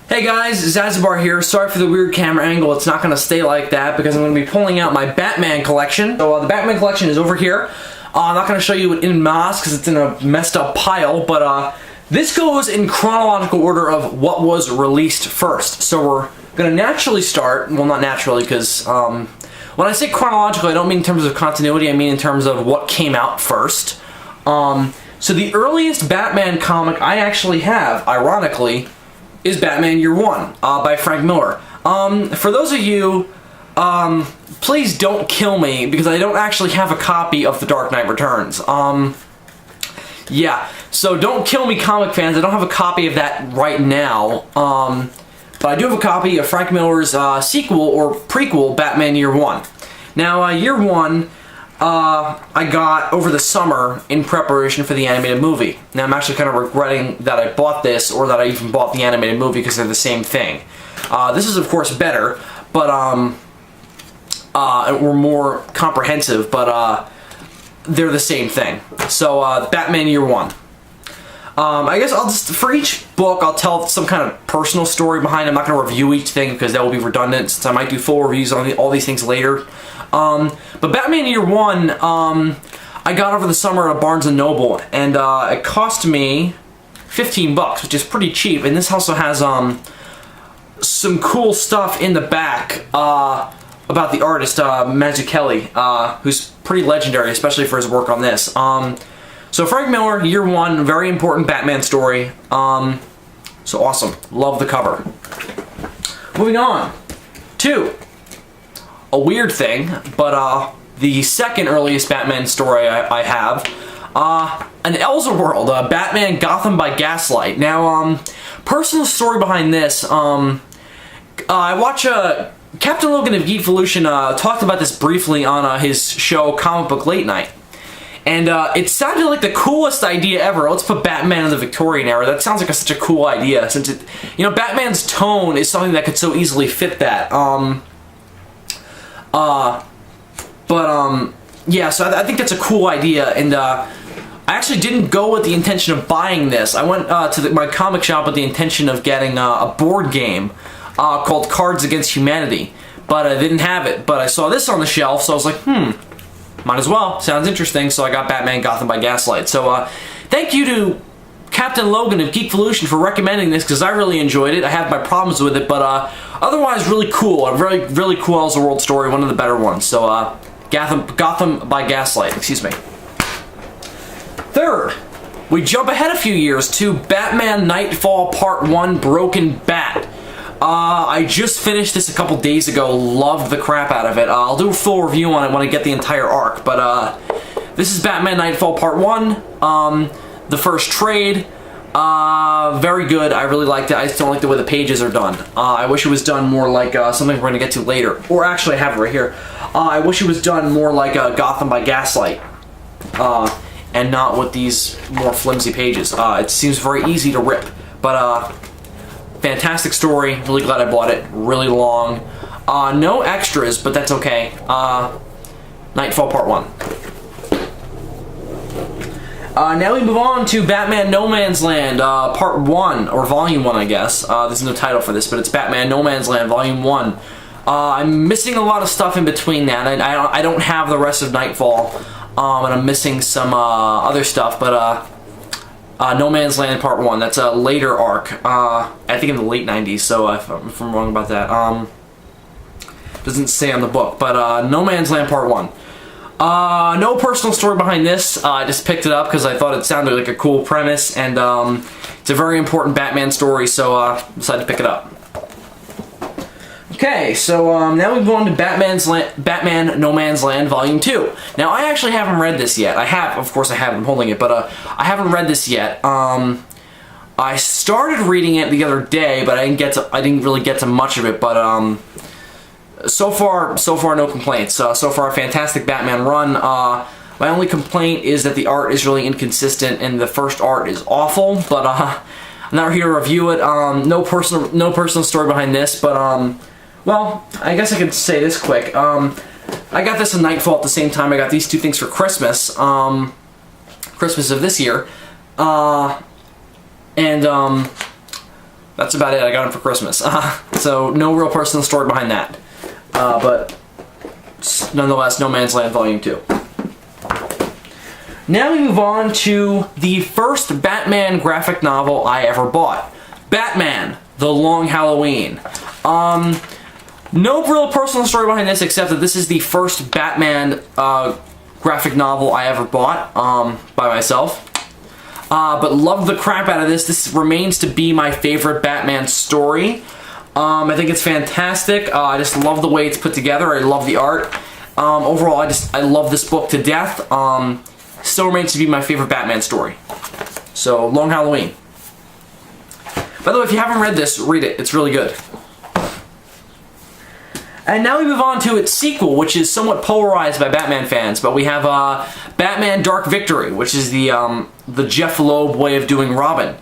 Hey guys, Zazubaar here. Sorry for the weird camera angle. It's not going to stay like that because I'm going to be pulling out my Batman collection. So the Batman collection is over here. I'm not going to show you it en masse because it's in a messed up pile, but this goes in chronological order of what was released first. So we're going to naturally start, well not naturally because when I say chronological I don't mean in terms of continuity, I mean in terms of what came out first. So the earliest Batman comic I actually have, ironically, is Batman Year One by Frank Miller. For those of you, please don't kill me because I don't actually have a copy of The Dark Knight Returns. Yeah, so don't kill me comic fans, I don't have a copy of that right now. But I do have a copy of Frank Miller's sequel or prequel, Batman Year One. Now, Year One, I got over the summer in preparation for the animated movie. Now I'm actually kind of regretting that I bought this or that I even bought the animated movie because they're the same thing. This is of course better, but or more comprehensive, but they're the same thing. So Batman Year One. I guess I'll just, for each book, I'll tell some kind of personal story behind it. I'm not going to review each thing because that will be redundant since I might do full reviews on all these things later. But Batman Year One, I got over the summer at Barnes & Noble, and it cost me 15 bucks, which is pretty cheap. And this also has some cool stuff in the back about the artist, Mazzucchelli, who's pretty legendary, especially for his work on this. So Frank Miller, Year One, very important Batman story. So awesome. Love the cover. Moving on to a weird thing, but the second earliest Batman story I have, an Elseworld, Batman Gotham by Gaslight. Now, personal story behind this, I watch Captain Logan of Geekvolution talked about this briefly on his show Comic Book Late Night. And it sounded like the coolest idea ever. Let's put Batman in the Victorian era. That sounds like such a cool idea, since it, you know, Batman's tone is something that could so easily fit that. Yeah, so I think that's a cool idea, and I actually didn't go with the intention of buying this. I went to my comic shop with the intention of getting a board game called Cards Against Humanity, but I didn't have it. But I saw this on the shelf, so I was like, might as well. Sounds interesting, so I got Batman Gotham by Gaslight. So thank you to Captain Logan of Geekvolution for recommending this, because I really enjoyed it. I have my problems with it, but otherwise really cool. A really cool Elseworld story, one of the better ones. So Gotham by Gaslight, excuse me. Third, we jump ahead a few years to Batman Nightfall Part 1 Broken Bat. I just finished this a couple days ago, loved the crap out of it. I'll do a full review on it when I get the entire arc, but this is Batman Nightfall Part 1, the first trade. Very good, I really liked it. I just don't like the way the pages are done. I wish it was done more like something we're going to get to later. Or actually, I have it right here. I wish it was done more like Gotham by Gaslight. And not with these more flimsy pages. It seems very easy to rip. But, fantastic story. Really glad I bought it. Really long. No extras, but that's okay. Nightfall Part 1. Now we move on to Batman No Man's Land, Part 1, or Volume 1, I guess. There's no title for this, but it's Batman No Man's Land, Volume 1. I'm missing a lot of stuff in between that. I don't have the rest of Nightfall, and I'm missing some other stuff, but No Man's Land Part 1, that's a later arc, I think in the late 90s, so if I'm wrong about that. Doesn't say on the book, but No Man's Land Part 1. No personal story behind this. I just picked it up because I thought it sounded like a cool premise, and it's a very important Batman story, so decided to pick it up. Okay, so now we go on to Batman No Man's Land Volume 2. Now, I actually haven't read this yet. I have, of course I have, I'm holding it, but I haven't read this yet. I started reading it the other day, but I didn't really get to much of it, but so far no complaints. So far a fantastic Batman run. My only complaint is that the art is really inconsistent and the first art is awful, but I'm not here to review it. No personal story behind this, but well, I guess I could say this quick. I got this in Nightfall at the same time. I got these two things for Christmas. Christmas of this year. And That's about it. I got them for Christmas. So no real personal story behind that. But nonetheless, No Man's Land Volume 2. Now we move on to the first Batman graphic novel I ever bought. Batman, The Long Halloween. No real personal story behind this except that this is the first Batman graphic novel I ever bought by myself. But loved the crap out of this. This remains to be my favorite Batman story. I think it's fantastic. I just love the way it's put together. I love the art. Overall, I love this book to death. Still remains to be my favorite Batman story. So, Long Halloween. By the way, if you haven't read this, read it. It's really good. And now we move on to its sequel, which is somewhat polarized by Batman fans. But we have Batman Dark Victory, which is the Jeff Loeb way of doing Robin.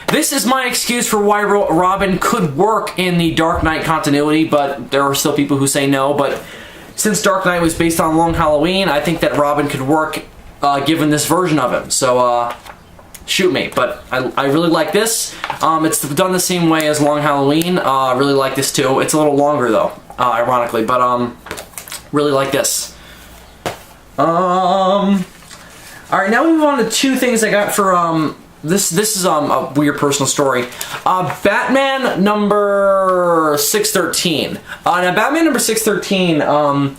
This is my excuse for why Robin could work in the Dark Knight continuity, but there are still people who say no. But since Dark Knight was based on Long Halloween, I think that Robin could work given this version of him. So, shoot me. But I really like this. It's done the same way as Long Halloween. I really like this too. It's a little longer though, ironically, but really like this. Alright, now we move on to two things I got for this is a weird personal story. Batman number 613. Now Batman number 613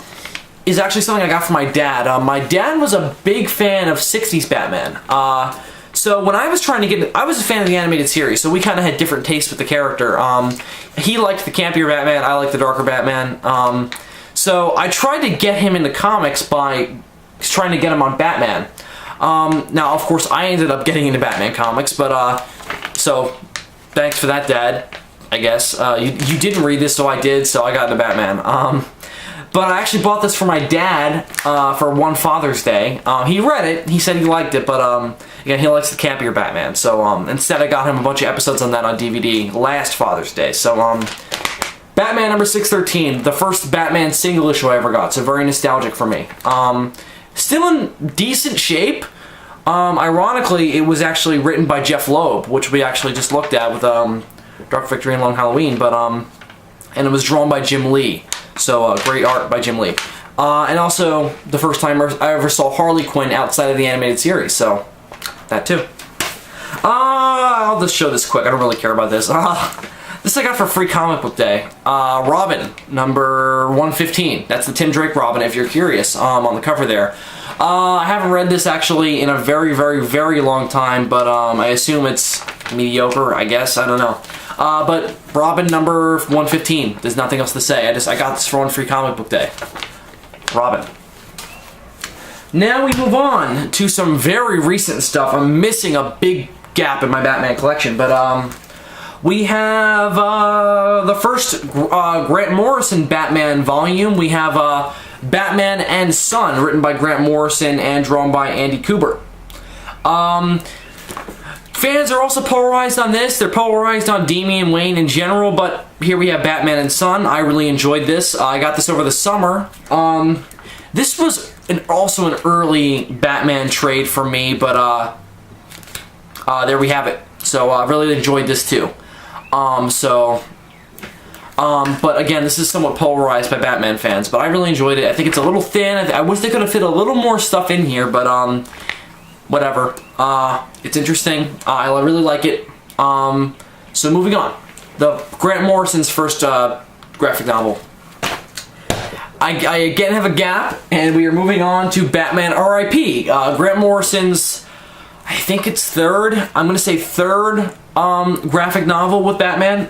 is actually something I got from my dad. My dad was a big fan of 60s Batman. So when I was trying to get, I was a fan of the animated series, so we kind of had different tastes with the character. He liked the campier Batman, I liked the darker Batman. So I tried to get him into comics by trying to get him on Batman. Now, of course, I ended up getting into Batman comics, but, so, thanks for that, Dad, I guess. You didn't read this, so I did, so I got into Batman. But I actually bought this for my dad, for one Father's Day. He read it, he said he liked it, but, again, he likes the campier Batman, so, instead I got him a bunch of episodes on that on DVD last Father's Day, so, Batman number 613, the first Batman single issue I ever got, so very nostalgic for me. Still in decent shape. Ironically, it was actually written by Jeff Loeb, which we actually just looked at with Dark Victory and Long Halloween, but and it was drawn by Jim Lee. So great art by Jim Lee. And also the first time I ever saw Harley Quinn outside of the animated series, so that too. I'll just show this quick. I don't really care about this. This I got for Free Comic Book Day. Robin, number 115. That's the Tim Drake Robin, if you're curious, on the cover there. I haven't read this, actually, in a very, very, very long time, but I assume it's mediocre, I guess. I don't know. But Robin, number 115. There's nothing else to say. I got this for one Free Comic Book Day. Robin. Now we move on to some very recent stuff. I'm missing a big gap in my Batman collection, but, we have the first Grant Morrison Batman volume. We have Batman and Son, written by Grant Morrison and drawn by Andy Kubert. Fans are also polarized on this. They're polarized on Damian Wayne in general, but here we have Batman and Son. I really enjoyed this. I got this over the summer. This was also an early Batman trade for me, but there we have it. So I really enjoyed this too. But again, this is somewhat polarized by Batman fans, but I really enjoyed it. I think it's a little thin. I wish they could have fit a little more stuff in here, but, whatever. It's interesting. I really like it. So moving on. The Grant Morrison's first, graphic novel. I again have a gap, and we are moving on to Batman R.I.P. Grant Morrison's, I think it's third, I'm gonna say third, graphic novel with Batman,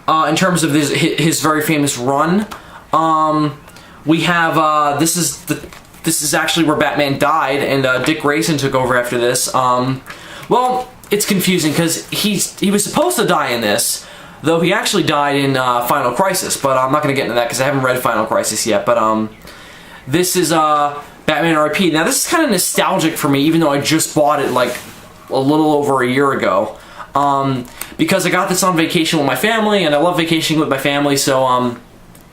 in terms of his very famous run. We have, this is actually where Batman died, and Dick Grayson took over after this. Well, it's confusing, because he was supposed to die in this, though he actually died in Final Crisis, but I'm not going to get into that, because I haven't read Final Crisis yet, but this is Batman R.I.P. Now, this is kind of nostalgic for me, even though I just bought it, like, a little over a year ago. Because I got this on vacation with my family, and I love vacationing with my family, so,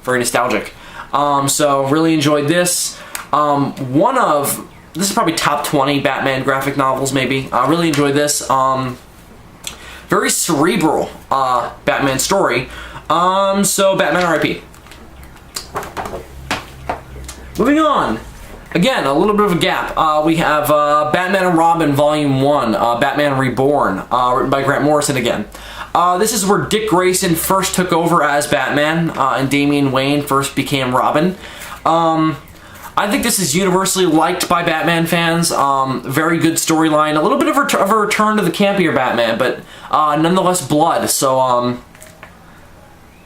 very nostalgic. So, really enjoyed this. This is probably top 20 Batman graphic novels, maybe. I really enjoyed this. very cerebral Batman story. So Batman R.I.P. Moving on. Again, a little bit of a gap. We have Batman and Robin Volume 1, Batman Reborn, written by Grant Morrison again. This is where Dick Grayson first took over as Batman, and Damian Wayne first became Robin. I think this is universally liked by Batman fans. Very good storyline. A little bit of a return to the campier Batman, but nonetheless blood. So,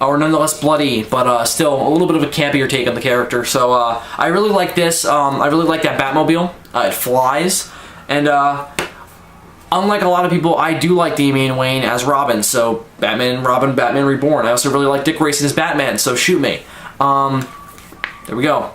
or nonetheless bloody, but still a little bit of a campier take on the character. So I really like this. I really like that Batmobile. It flies, and unlike a lot of people, I do like Damian Wayne as Robin. So Batman, Robin, Batman Reborn. I also really like Dick Grayson as Batman. So shoot me. There we go.